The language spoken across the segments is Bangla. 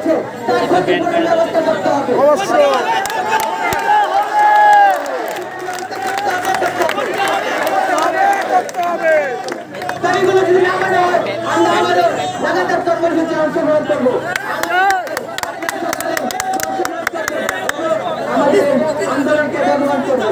আছে তার ক্ষতিপূরণ ব্যবস্থা করতে হবে। এগুলো যদি না মানা হয় আমরা আমাদের লাগাতার কর্মসূচি অংশগ্রহণ করবো। আমাদের আন্দোলনকে ব্যবহার করবো।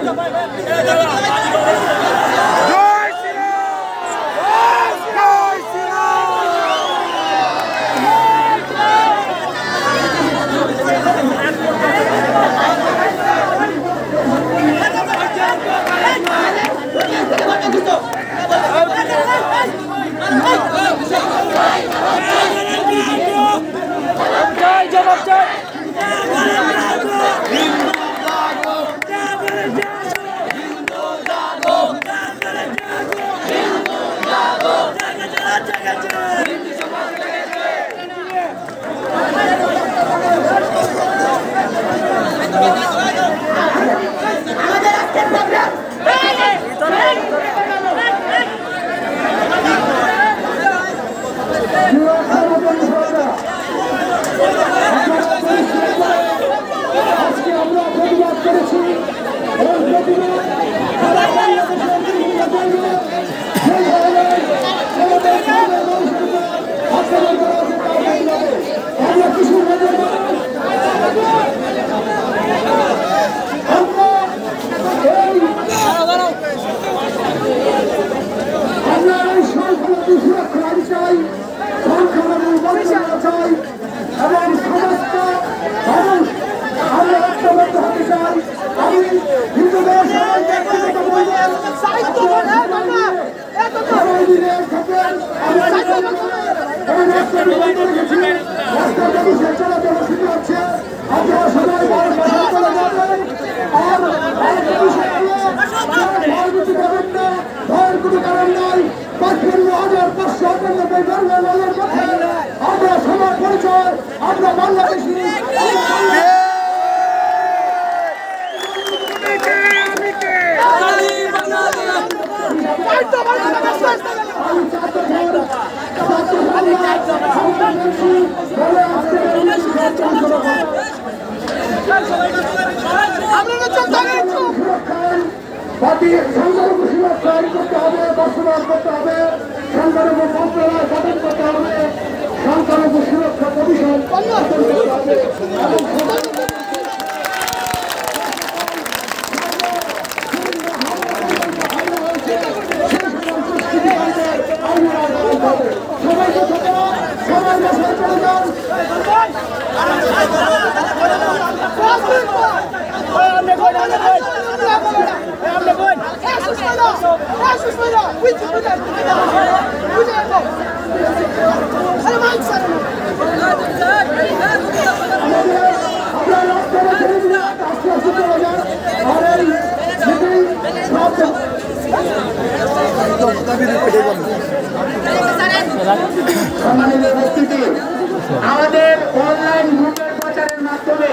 আমাদের অনলাইন গ্রুপের প্রচারের মাধ্যমে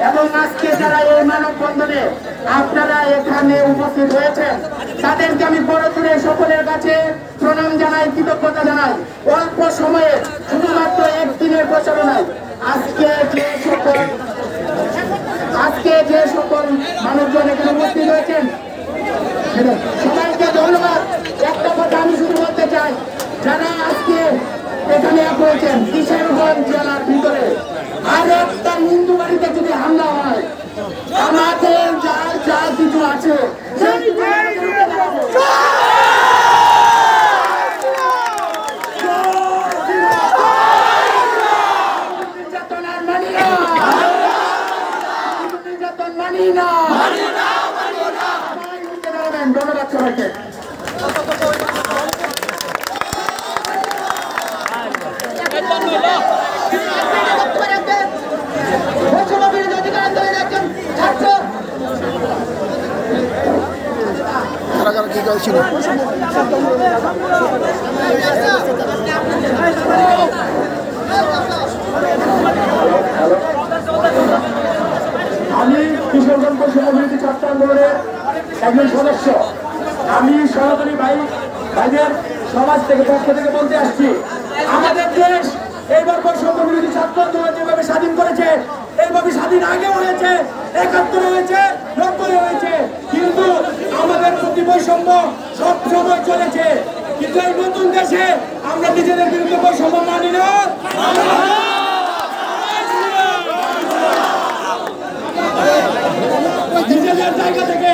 এবং আজকে যারা এই মানববন্ধনে আপনারা এখানে উপস্থিত হয়েছেন তাদেরকে আমি বড়জোরে সকলের কাছে প্রণাম জানাই, কৃতজ্ঞতা জানাই। অল্প সময়ে শুধুমাত্র একদিনের প্রচারণায় আজকে যে সকল মানুষজন এখানে উপস্থিত হয়েছেন সবাইকে ধন্যবাদ। একটা কথা আমি শুধু বলতে চাই, যারা আজকে এখানে হয়েছেন কিশোরগঞ্জ জেলার ভিতরে আর একটা হিন্দু বাড়িতে যদি হামলা হয় আমাদের যার যা কিছু আছে ধন্যবাদ সবাইকে। আমি কিশোরগঞ্জ সমিতি ছাত্র আন্দোলনের একজন সদস্য। আমি সনাতনী ভাইদের সমাজ থেকে পক্ষ থেকে বলতে আসছি, আমাদের দেশ এইবার বৈষম্য বিরোধী ছাত্র আন্দোলন যেভাবে স্বাধীন করেছে এইভাবে স্বাধীন আগে হয়েছে, 71 হয়েছে, 90 হয়েছে, কিন্তু আমাদের প্রতি বৈষম্য সব সময় চলেছে। কিন্তু এই নতুন দেশে আমরা নিজেদের বিরুদ্ধে বৈষম্য মানি না। নিজেদের জায়গা থেকে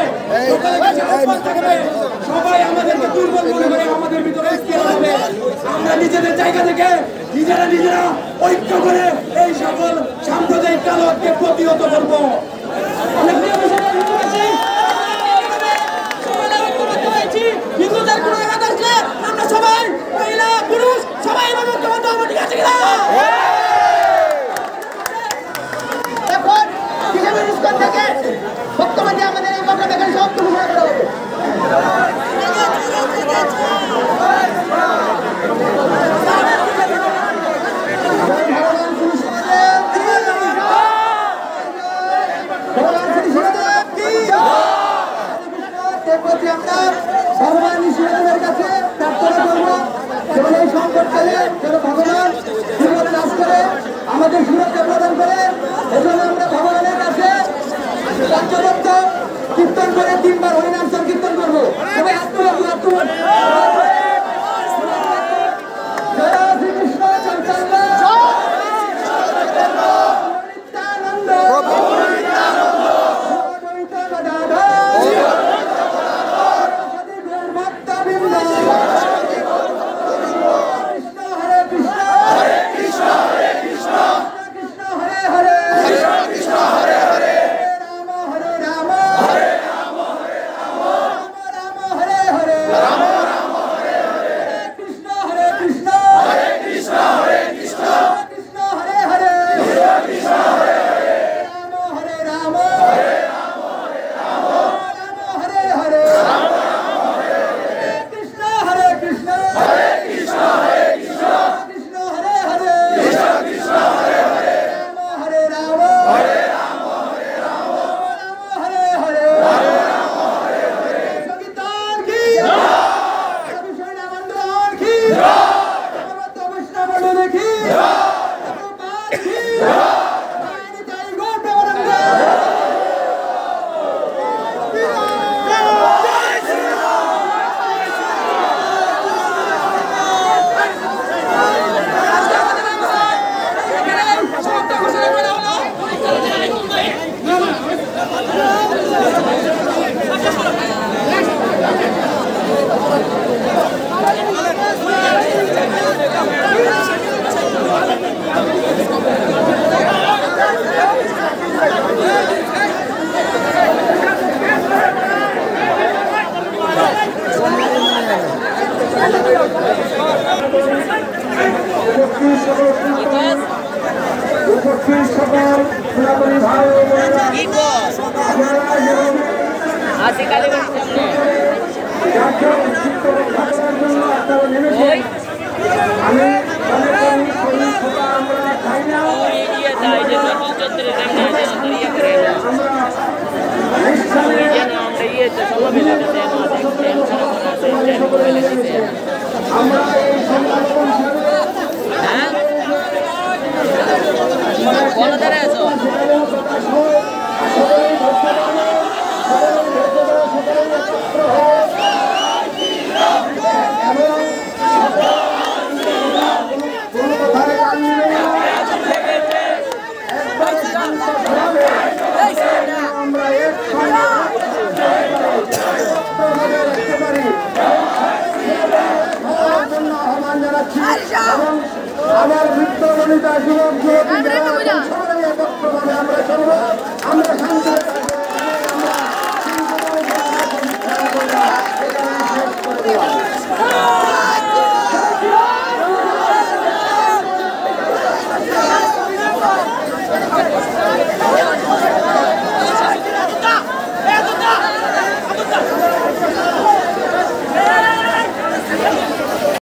সবাই আমাদেরকে দুর্বল মনে করে আমাদের ভিতরে হবে। আমরা নিজেদের জায়গা থেকে নিজেরা ঐক্য করে এই সকল সাম্প্রদায়িক কালকে প্রতিহত করবো। হিন্দুদের কোনো আঘাত আসলে আমরা সবাই মহিলা পুরুষ সবাই ঠিক আছে কিনা? এখন থেকে বর্তমানে আমাদের এই মোকাবেলা এখানে সব কিছু করা হবে। ভগবান ঈশ্বরের কাছে প্রার্থনা করবো যেমন এই সংকটকালে যেন ভগবান কাজ করে আমাদের সুরক্ষা প্রদান করে। এজন্য আমরা ভগবানের কাছে পঞ্চবদ্ধ কীর্তন করে 3 বার হরিনাম সংকীর্তন করবো। সবাই শ্রীকৃষ্ণ চৈতন্য আমার বৃত্ত ললিতা যুবক